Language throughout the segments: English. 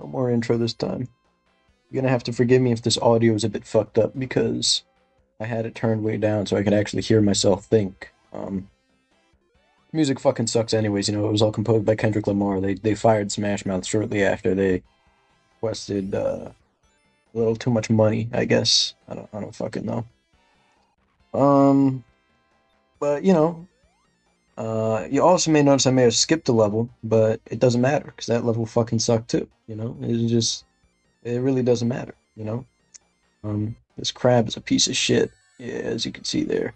No more intro this time. You're gonna have to forgive me if this audio is a bit fucked up because I had it turned way down so I could actually hear myself think. Music fucking sucks anyways, you know, it was all composed by Kendrick Lamar. They fired Smash Mouth shortly after they requested a little too much money, I guess. I don't fucking know. Um but you know, you also may notice I may have skipped a level, but it doesn't matter because that level fucking sucked too, you know? It really doesn't matter, you know? This crab is a piece of shit, yeah, as you can see there.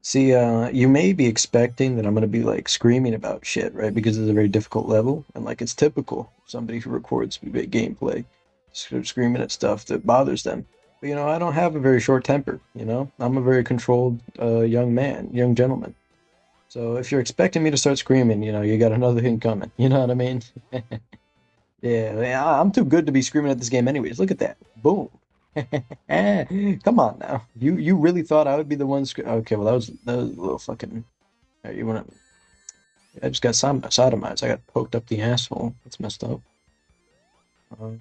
See, you may be expecting that I'm gonna be like screaming about shit, right? Because it's a very difficult level, and like it's typical of somebody who records gameplay, screaming at stuff that bothers them. But you know, I don't have a very short temper, you know? I'm a very controlled young man, young gentleman. So if you're expecting me to start screaming, you know, you got another thing coming. You know what I mean? Yeah, I'm too good to be screaming at this game anyways. Look at that. Boom. Come on now. You really thought I would be the one Okay, well that was a little fucking you wanna I just got sodomized. I got poked up the asshole. That's messed up. Um,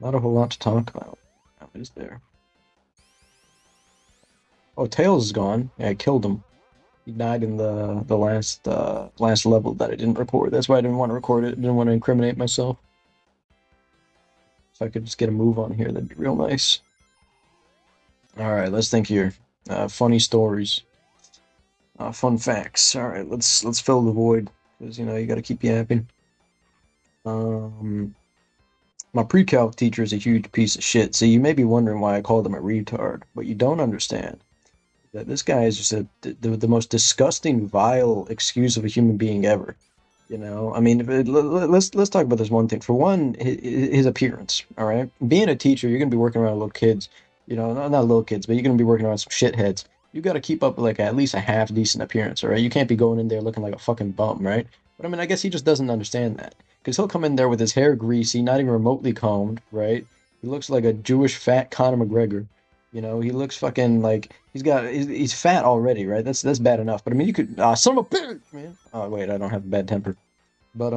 Not a whole lot to talk about. Now, is there? Oh, Tails is gone. Yeah, I killed him. He died in the last level that I didn't record. That's why I didn't want to record it. I didn't want to incriminate myself. If I could just get a move on here, that'd be real nice. All right, let's think here. Funny stories, fun facts. All right, let's fill the void because you know you got to keep yapping. Um, my pre-calc teacher is a huge piece of shit. So you may be wondering why I called him a retard. What you don't understand is that this guy is just the most disgusting, vile excuse of a human being ever. You know, I mean, let's talk about this one thing. For one, his appearance. All right, being a teacher, you're gonna be working around little kids. You know, not little kids, but you're gonna be working around some shitheads. You got to keep up like at least a half decent appearance. All right, you can't be going in there looking like a fucking bum, right? But I mean, I guess he just doesn't understand that because he'll come in there with his hair greasy, not even remotely combed, right? He looks like a Jewish fat Conor McGregor. You know, he looks fucking like he's fat already, right? That's bad enough. But I mean, you could son of a bitch, man. Oh wait, I don't have a bad temper. But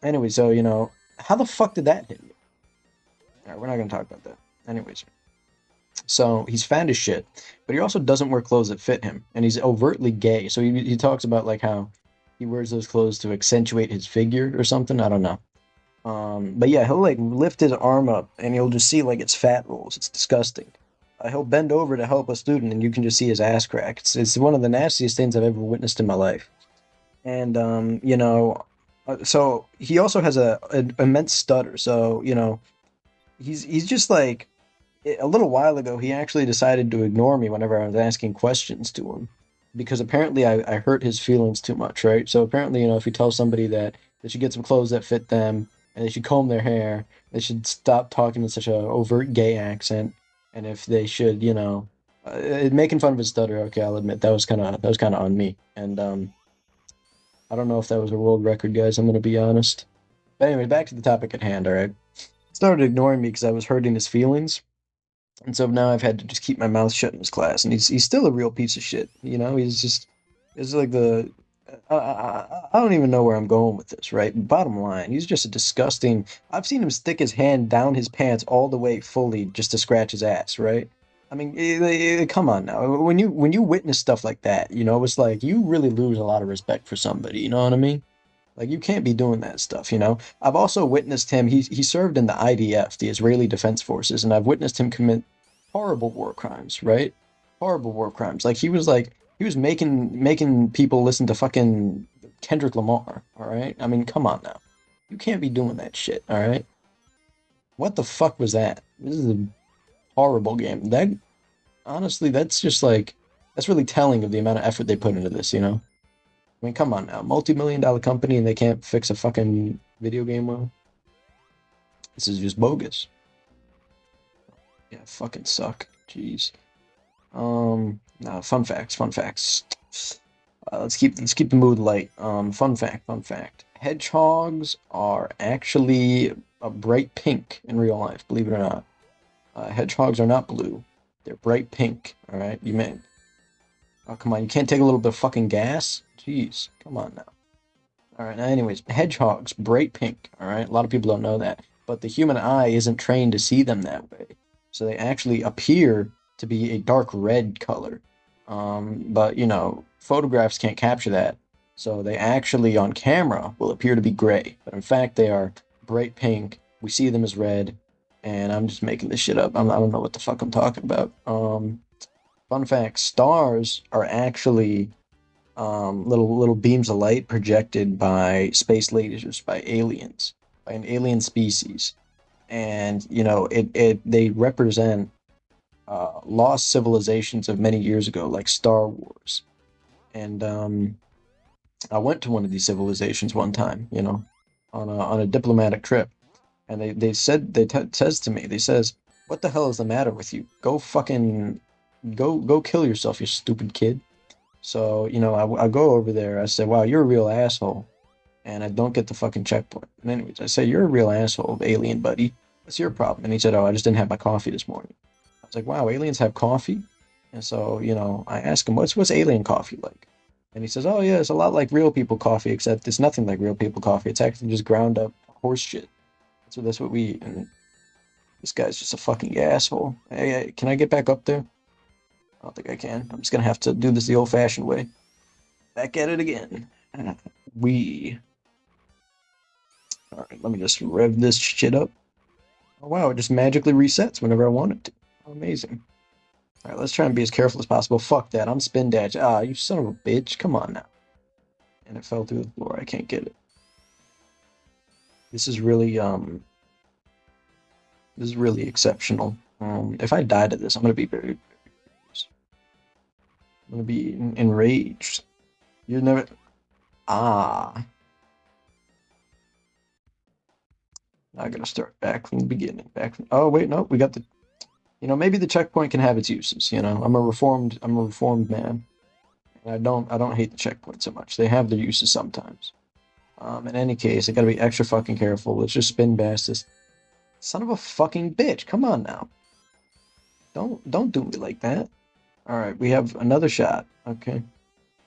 anyway, so you know, how the fuck did that hit you? All right, we're not gonna talk about that. Anyways, so he's fat as shit, but he also doesn't wear clothes that fit him, and he's overtly gay. So he talks about like how he wears those clothes to accentuate his figure or something. I don't know. But yeah, he'll like lift his arm up, and you'll just see like it's fat rolls. It's disgusting. He'll bend over to help a student, and you can just see his ass crack. It's one of the nastiest things I've ever witnessed in my life. And you know, so he also has an immense stutter. So you know, he's just like a little while ago he actually decided to ignore me whenever I was asking questions to him because apparently I hurt his feelings too much, right? So apparently, you know, if you tell somebody that they should get some clothes that fit them and they should comb their hair, they should stop talking in such a overt gay accent, and if they should, you know, making fun of his stutter, okay, I'll admit that was kind of on me. And I don't know if that was a world record, guys. I'm gonna be honest. But anyway, back to the topic at hand. All right, started ignoring me because I was hurting his feelings, and so now I've had to just keep my mouth shut in his class. And he's still a real piece of shit. You know, he's just it's like the I don't even know where I'm going with this. Right, bottom line, he's just a disgusting. I've seen him stick his hand down his pants all the way fully just to scratch his ass. Right. I mean, come on now. When you witness stuff like that, you know, it's like you really lose a lot of respect for somebody. You know what I mean? Like you can't be doing that stuff, you know. I've also witnessed him. He served in the IDF, the Israeli Defense Forces, and I've witnessed him commit horrible war crimes, right? Horrible war crimes. Like he was making people listen to fucking Kendrick Lamar, all right? I mean, come on now. You can't be doing that shit, all right? What the fuck was that? This is a horrible game. That honestly, that's just like that's really telling of the amount of effort they put into this, you know? I mean, come on now. Multi-million-dollar company and they can't fix a fucking video game well? This is just bogus. Yeah, fucking suck. Jeez. Nah, fun facts, fun facts. Let's keep the mood light. Fun fact. Hedgehogs are actually a bright pink in real life, believe it or not. Hedgehogs are not blue. They're bright pink, all right? You may Oh, come on, you can't take a little bit of fucking gas? Jeez, come on now. All right, now anyways, hedgehogs, bright pink, all right? A lot of people don't know that, but the human eye isn't trained to see them that way. So they actually appear to be a dark red color. But photographs can't capture that. So they actually on camera will appear to be gray, but in fact they are bright pink. We see them as red, and I'm just making this shit up. I don't know what the fuck I'm talking about. Fun fact, stars are actually little beams of light projected by space lasers, by aliens, by an alien species, and they represent lost civilizations of many years ago, like Star Wars. And I went to one of these civilizations one time, on a diplomatic trip, and says to me, they says, "What the hell is the matter with you? Go fucking go kill yourself, you stupid kid." So, I go over there. I say, "Wow, you're a real asshole," and I don't get the fucking checkpoint. And anyways, I say, "You're a real asshole, alien buddy. What's your problem?" And he said, "Oh, I just didn't have my coffee this morning." I was like, "Wow, aliens have coffee?" And so, I ask him, "What's alien coffee like?" And he says, "Oh yeah, it's a lot like real people coffee, except it's nothing like real people coffee. It's actually just ground up horse shit. That's what we eat." And this guy's just a fucking asshole. Hey, can I get back up there? I don't think I can. I'm just gonna have to do this the old-fashioned way. Back at it again. We. All right, let me just rev this shit up. Oh wow, it just magically resets whenever I want it to. Amazing. All right, let's try and be as careful as possible. Fuck that. I'm spin dash. Ah, you son of a bitch. Come on now. And it fell through the floor. I can't get it. This is really exceptional. If I die to this, I'm gonna be very, I'm gonna be enraged. You're never. Ah, I gotta start back from the beginning. Back from. Oh wait, no, we got the. Maybe the checkpoint can have its uses. I'm a reformed man, and I don't hate the checkpoint so much. They have their uses sometimes. In any case, I gotta be extra fucking careful. Let's just spin past this son of a fucking bitch. Come on now. Don't do me like that. All right, we have another shot. Okay,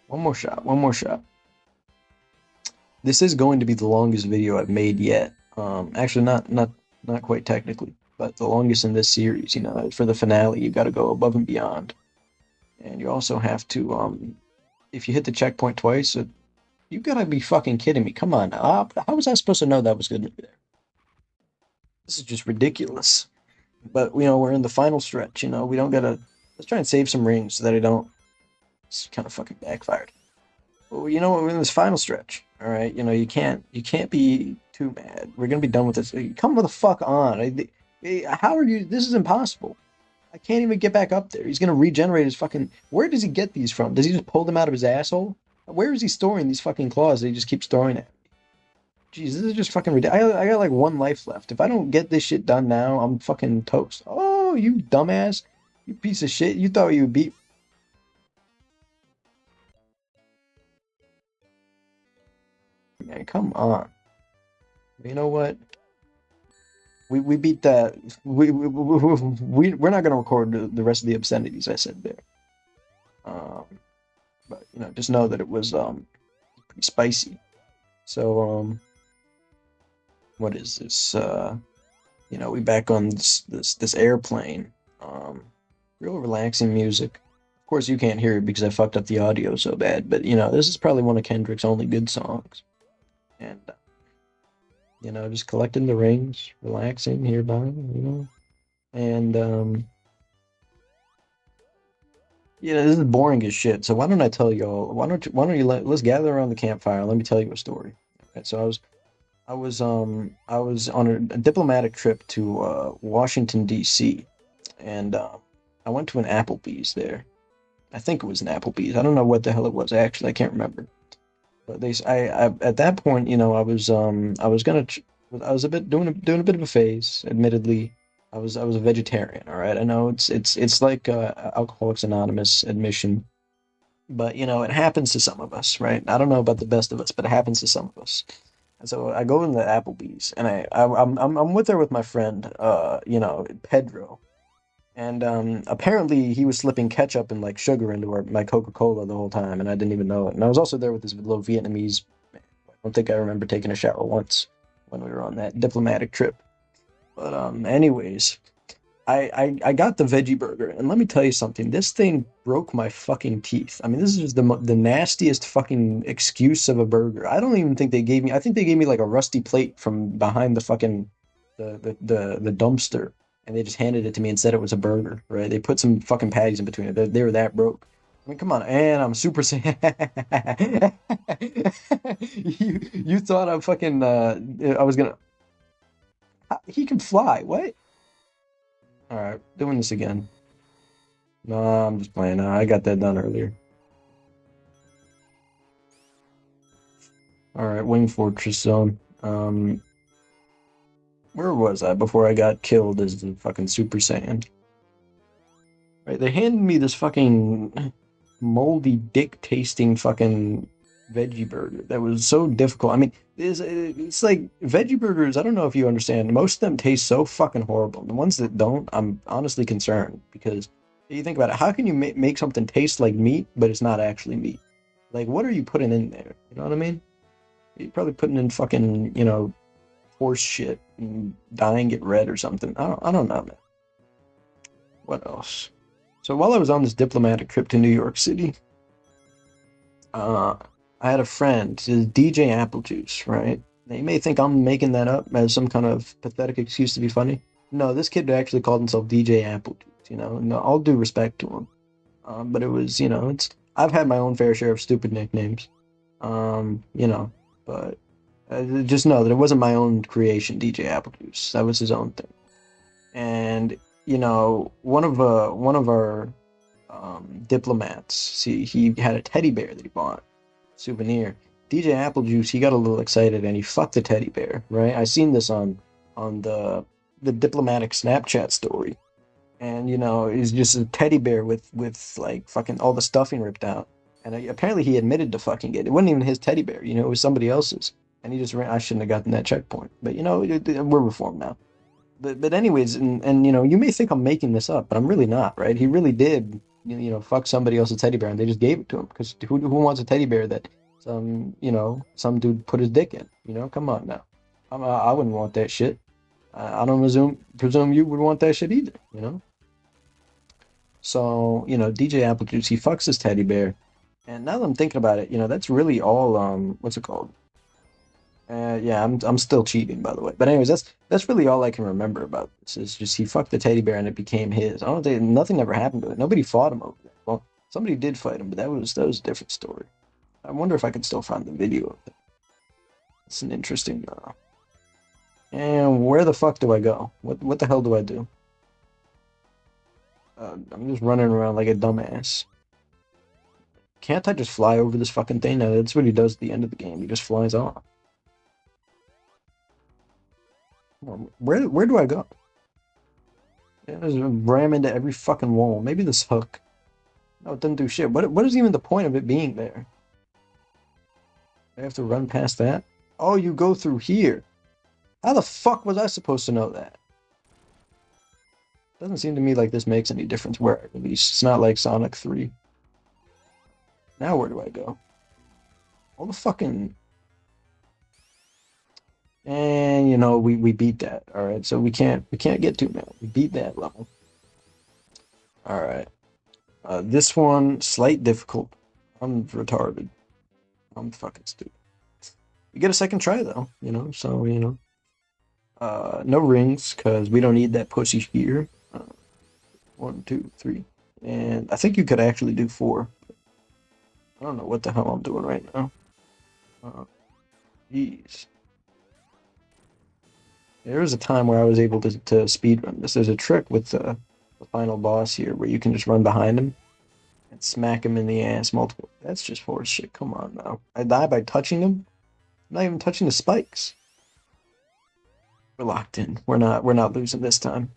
one more shot. One more shot. This is going to be the longest video I've made yet. Actually, not quite technically, but the longest in this series. For the finale, you got to go above and beyond, and you also have to. If you hit the checkpoint twice, you gotta be fucking kidding me. Come on, how was I supposed to know that was going to be there? This is just ridiculous. But we're in the final stretch. We don't gotta. Let's try and save some rings so that I don't. It's kind of fucking backfired. Well, we're in this final stretch. All right, you can't be too mad. We're gonna be done with this. Come the fuck on. How are you? This is impossible. I can't even get back up there. He's gonna regenerate his fucking. Where does he get these from? Does he just pull them out of his asshole? Where is he storing these fucking claws that he just keeps throwing at me? Jeez, this is just fucking ridiculous. I got like one life left. If I don't get this shit done now, I'm fucking toast. Oh, you dumbass. You piece of shit. You thought you would beat. Man, come on. You know what? We beat that. We're not gonna record the rest of the obscenities I said there. Um, but just know that it was pretty spicy. So what is this? We back on this airplane. Real relaxing music. Of course, you can't hear it because I fucked up the audio so bad. But this is probably one of Kendrick's only good songs. And just collecting the rings, relaxing hereby. And this is boring as shit. So why don't I tell you all? Why don't you let's gather around the campfire. Let me tell you a story. Okay, so I was on a diplomatic trip to Washington D.C. and I went to an Applebee's there. I think it was an Applebee's. I don't know what the hell it was actually. I can't remember. But I at that point, I was a bit doing a bit of a phase. Admittedly, I was a vegetarian. All right, I know it's like Alcoholics Anonymous admission, but it happens to some of us, right? I don't know about the best of us, but it happens to some of us. And so I go in the Applebee's, and I'm with there with my friend, Pedro, And apparently he was slipping ketchup and like sugar into my Coca-Cola the whole time, and I didn't even know it. And I was also there with this little Vietnamese. I don't think I remember taking a shower once when we were on that diplomatic trip. But anyways, I got the veggie burger, and let me tell you something. This thing broke my fucking teeth. I mean, this is just the nastiest fucking excuse of a burger. I don't even think they gave me. I think they gave me like a rusty plate from behind the fucking the dumpster, and they just handed it to me and said it was a burger. Right? They put some fucking patties in between it. They were that broke. I mean, come on, and I'm super saiyan. You thought I'm fucking I was gonna. He can fly. What? All right, doing this again. No, I'm just playing. I got that done earlier. All right, Wing Fortress Zone. Where was I before I got killed as the fucking Super Saiyan? Right, they handed me this fucking moldy, dick-tasting fucking veggie burger that was so difficult. I mean, it's like veggie burgers. I don't know if you understand. Most of them taste so fucking horrible. The ones that don't, I'm honestly concerned because you think about it. How can you make something taste like meat, but it's not actually meat? Like, what are you putting in there? You know what I mean? You're probably putting in fucking, horse shit and dyeing it red or something. I don't know, man. What else? So while I was on this diplomatic trip to New York City, uh, I had a friend, his DJ Applejuice, right? Now, you may think I'm making that up as some kind of pathetic excuse to be funny. No, this kid actually called himself DJ Applejuice, No, all due respect to him. But it was, it's I've had my own fair share of stupid nicknames. But just know that it wasn't my own creation, DJ Applejuice. That was his own thing. And one of our diplomats, see, he had a teddy bear that he bought, souvenir. DJ Applejuice, he got a little excited and he fucked the teddy bear, right? I seen this on the diplomatic Snapchat story, and it's just a teddy bear with like fucking all the stuffing ripped out. And apparently he admitted to fucking it. It wasn't even his teddy bear, it was somebody else's. And he just ran. I shouldn't have gotten that checkpoint, but we're reformed now. But anyways, and you may think I'm making this up, but I'm really not, right? He really did, fuck somebody else's teddy bear, and they just gave it to him because who wants a teddy bear that some dude put his dick in? Come on now, I wouldn't want that shit. I don't presume you would want that shit either, So DJ Applejuice, he fucks his teddy bear, and now that I'm thinking about it, that's really all. What's it called? Yeah, I'm still cheating, by the way. But anyways, that's really all I can remember about this. Is just he fucked the teddy bear and it became his. I don't think nothing ever happened to it. Nobody fought him over that. Well, somebody did fight him, but that was a different story. I wonder if I can still find the video of it. It's an interesting. And where the fuck do I go? What the hell do I do? I'm just running around like a dumbass. Can't I just fly over this fucking thing? No, that's what he does at the end of the game. He just flies off. Where do I go? Yeah, just ram into every fucking wall. Maybe this hook. No, it doesn't do shit. What is even the point of it being there? I have to run past that? Oh, you go through here. How the fuck was I supposed to know that? Doesn't seem to me like this makes any difference where I release. It's not like Sonic 3. Now where do I go? All the fucking... And we beat that. All right, so we can't get too mad. We beat that level. All right. This one slight difficult. I'm retarded. I'm fucking stupid. You get a second try though, So no rings because we don't need that pussy here. One, two, three, and I think you could actually do four. I don't know what the hell I'm doing right now. Jeez. There was a time where I was able to speed run this. There's a trick with the final boss here where you can just run behind him and smack him in the ass multiple. That's just horse shit. Come on now. I die by touching him. I'm not even touching the spikes. We're locked in. We're not losing this time.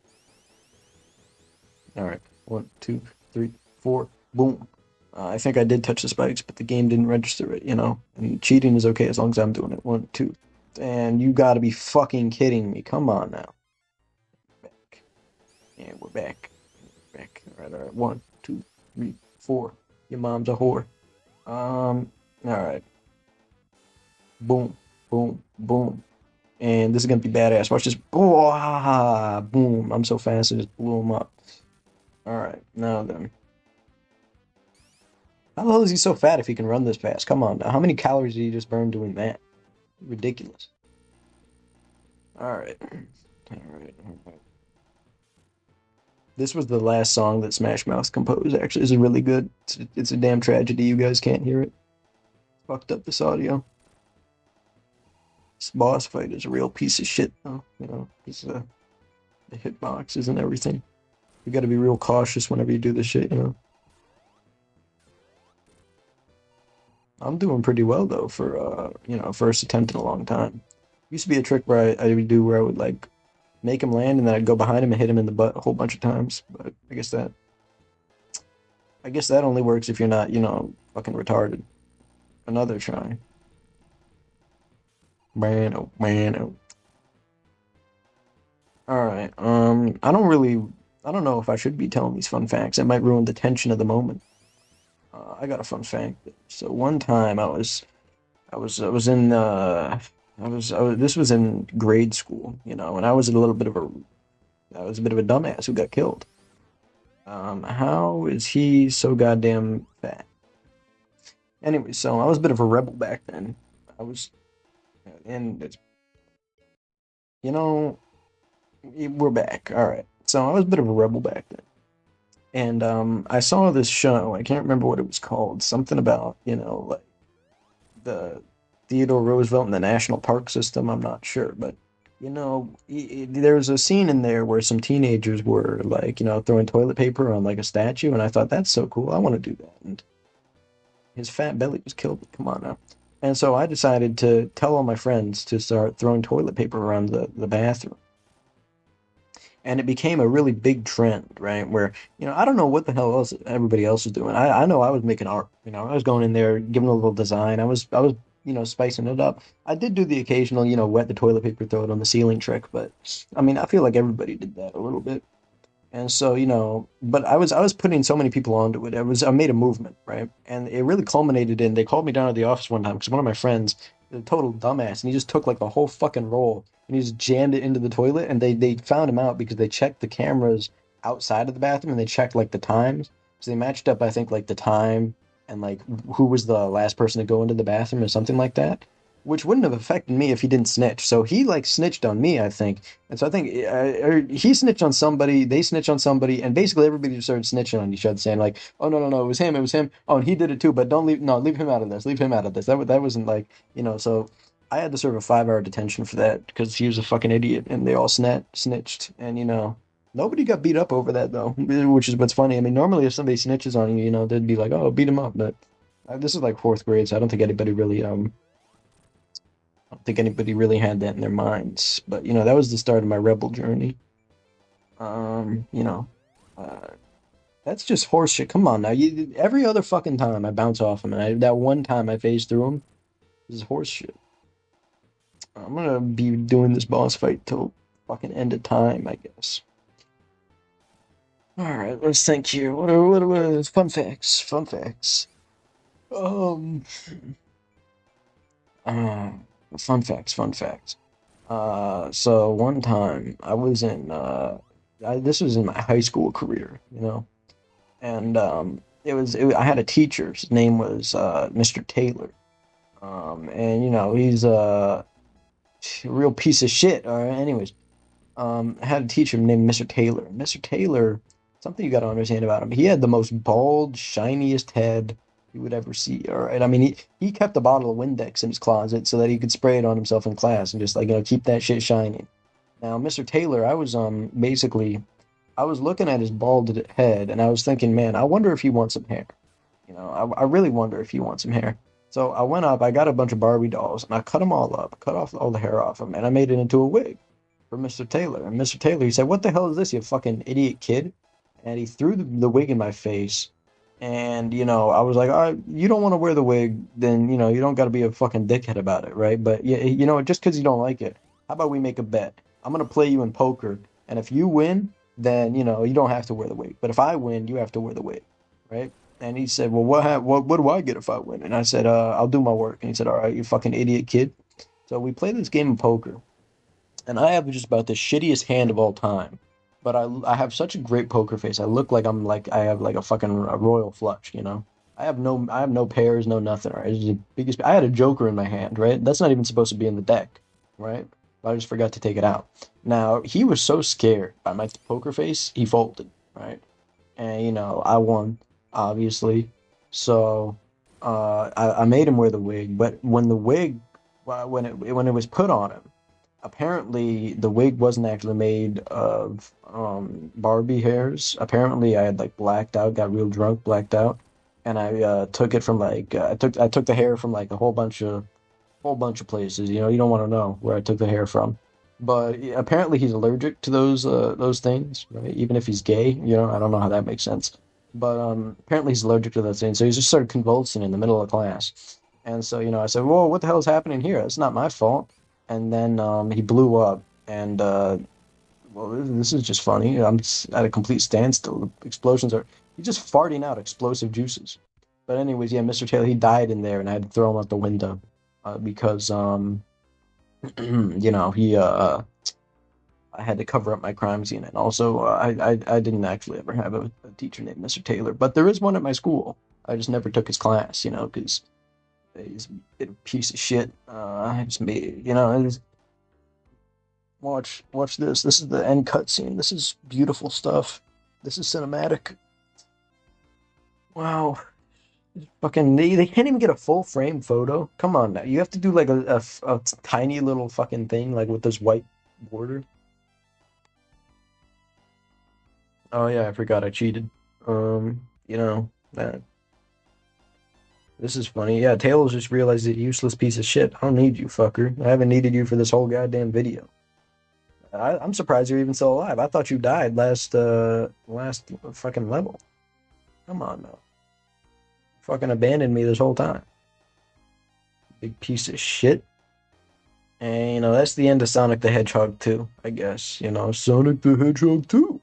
All right. One, two, three, four. Boom. I think I did touch the spikes, but the game didn't register it, And cheating is okay as long as I'm doing it. One, two. And you gotta be fucking kidding me. Come on now. Back. And we're back. Back. All right. One, two, three, four. Your mom's a whore. All right. Boom, boom, boom. And this is gonna be badass. Watch this. Boom. I'm so fast, I just blew him up. All right. Now then. How the hell is he so fat if he can run this fast? Come on now. How many calories did he just burn doing that? Ridiculous. All right. All right. All right. This was the last song that Smash Mouth composed. Actually, it's really good. It's a damn tragedy you guys can't hear it. Fucked up this audio. This boss fight is a real piece of shit, though. You know, it's the hitboxes and everything. You got to be real cautious whenever you do this shit. You know. I'm doing pretty well though for first attempt in a long time. Used to be a trick where I would do where I would like make him land and then I'd go behind him and hit him in the butt a whole bunch of times. But I guess that only works if you're not, fucking retarded. Another try. Man, oh man, oh. All right. I don't know if I should be telling these fun facts. It might ruin the tension of the moment. I got a fun fact. So one time I was in this was in grade school, and I was a bit of a dumbass who got killed. How is he so goddamn fat? Anyway, so I was a bit of a rebel back then. I was, and you know, we're back. All right. So I was a bit of a rebel back then, and I saw this show. I can't remember what it was called. Something about like the Theodore Roosevelt and the National Park System. I'm not sure, but there's a scene in there where some teenagers were like, throwing toilet paper on like a statue, and I thought that's so cool. I want to do that. And his fat belly was killed. Come on now. And so I decided to tell all my friends to start throwing toilet paper around the bathroom. And it became a really big trend, right? Where, I don't know what the hell else everybody else was doing. I know I was making art. I was going in there, giving a little design. I was spicing it up. I did do the occasional, wet the toilet paper, throw it on the ceiling trick, but I mean, I feel like everybody did that a little bit. And so, but I was putting so many people onto it. I made a movement, right? And it really culminated in they called me down to the office one time because one of my friends, a total dumbass, and he just took like the whole fucking roll and he just jammed it into the toilet. And they found him out because they checked the cameras outside of the bathroom and they checked like the times. So they matched up, I think, like the time and like who was the last person to go into the bathroom or something like that, which wouldn't have affected me if he didn't snitch. So he like snitched on me, I think. And so I think or he snitched on somebody, they snitched on somebody, and basically everybody just started snitching on each other, saying like, "Oh no, no, no, it was him, it was him. Oh, and he did it too, but don't leave, no, leave him out of this, leave him out of this." That wasn't like, So I had to serve a 5 hour detention for that because he was a fucking idiot, and they all snitched, and nobody got beat up over that though, which is what's funny. I mean, normally if somebody snitches on you, they'd be like, "Oh, beat him up," but this is like fourth grade, so I don't think anybody really I don't think anybody really had that in their minds. But that was the start of my rebel journey. Um, you know, uh, that's just horseshit. Come on now. Every other fucking time I bounce off him, and that one time I phase through him is horseshit. I'm gonna be doing this boss fight till fucking end of time, I guess. All right, let's think here. What are fun facts? Fun facts. Um, uh, fun facts. Fun facts. So one time I was this was in my high school career, and I had a teacher. His name was Mr. Taylor, and he's a real piece of shit. All right, anyways, I had a teacher named Mr. Taylor. Mr. Taylor, something you got to understand about him. He had the most bald, shiniest head you would ever see. All right, I mean he kept a bottle of Windex in his closet so that he could spray it on himself in class and just like keep that shit shining. Now, Mr. Taylor, I was basically I was looking at his bald head and I was thinking, man, I wonder if he wants some hair. I really wonder if he wants some hair. So I went up, I got a bunch of Barbie dolls and I cut them all up, cut off all the hair off them, and I made it into a wig for Mr. Taylor. And Mr. Taylor, he said, "What the hell is this, you fucking idiot kid?" And he threw the wig in my face. And, I was like, all right, you don't want to wear the wig, then, you don't got to be a fucking dickhead about it, right? But, yeah, just because you don't like it, how about we make a bet? I'm going to play you in poker. And if you win, then you don't have to wear the wig. But if I win, you have to wear the wig, right? And he said, "Well, what do I get if I win?" And I said, "I'll do my work." And he said, "All right, you fucking idiot kid." So we played this game of poker, and I have just about the shittiest hand of all time. But I have such a great poker face. I look like I have like a fucking a royal flush. I have no pairs, no nothing. Right, it's the biggest. I had a joker in my hand. Right, that's not even supposed to be in the deck. Right, I just forgot to take it out. Now he was so scared by my poker face, he folded. Right, and I won, obviously. So I made him wear the wig. But when the wig, when it was put on him, apparently the wig wasn't actually made of Barbie hairs. Apparently I had like blacked out, got real drunk, blacked out, and I took it from like I took the hair from like a whole bunch of places. You don't want to know where I took the hair from. But yeah, apparently he's allergic to those things, right? Even if he's gay, I don't know how that makes sense. But apparently he's allergic to those things. So he just started convulsing in the middle of class. And so, I said, "Whoa, what the hell is happening here? It's not my fault." And then he blew up, and well, this is just funny. I'm at a complete standstill. Explosions are he's just farting out explosive juices. But anyways, yeah, Mr. Taylor, he died in there, and I had to throw him out the window because he I had to cover up my crime scene, and also I didn't actually ever have a teacher named Mr. Taylor, but there is one at my school. I just never took his class, because he's a piece of shit. I just made, watch this. This is the end cutscene. This is beautiful stuff. This is cinematic. Wow. Fucking they can't even get a full frame photo. Come on now. You have to do like a tiny little fucking thing like with this white border. Oh yeah, I forgot I cheated. That this is funny. Yeah, Tails just realized that useless piece of shit. I don't need you, fucker. I haven't needed you for this whole goddamn video. I'm surprised you're even still alive. I thought you died last fucking level. Come on now. Fucking abandoned me this whole time. Big piece of shit. And that's the end of Sonic the Hedgehog 2, I guess. Sonic the Hedgehog 2.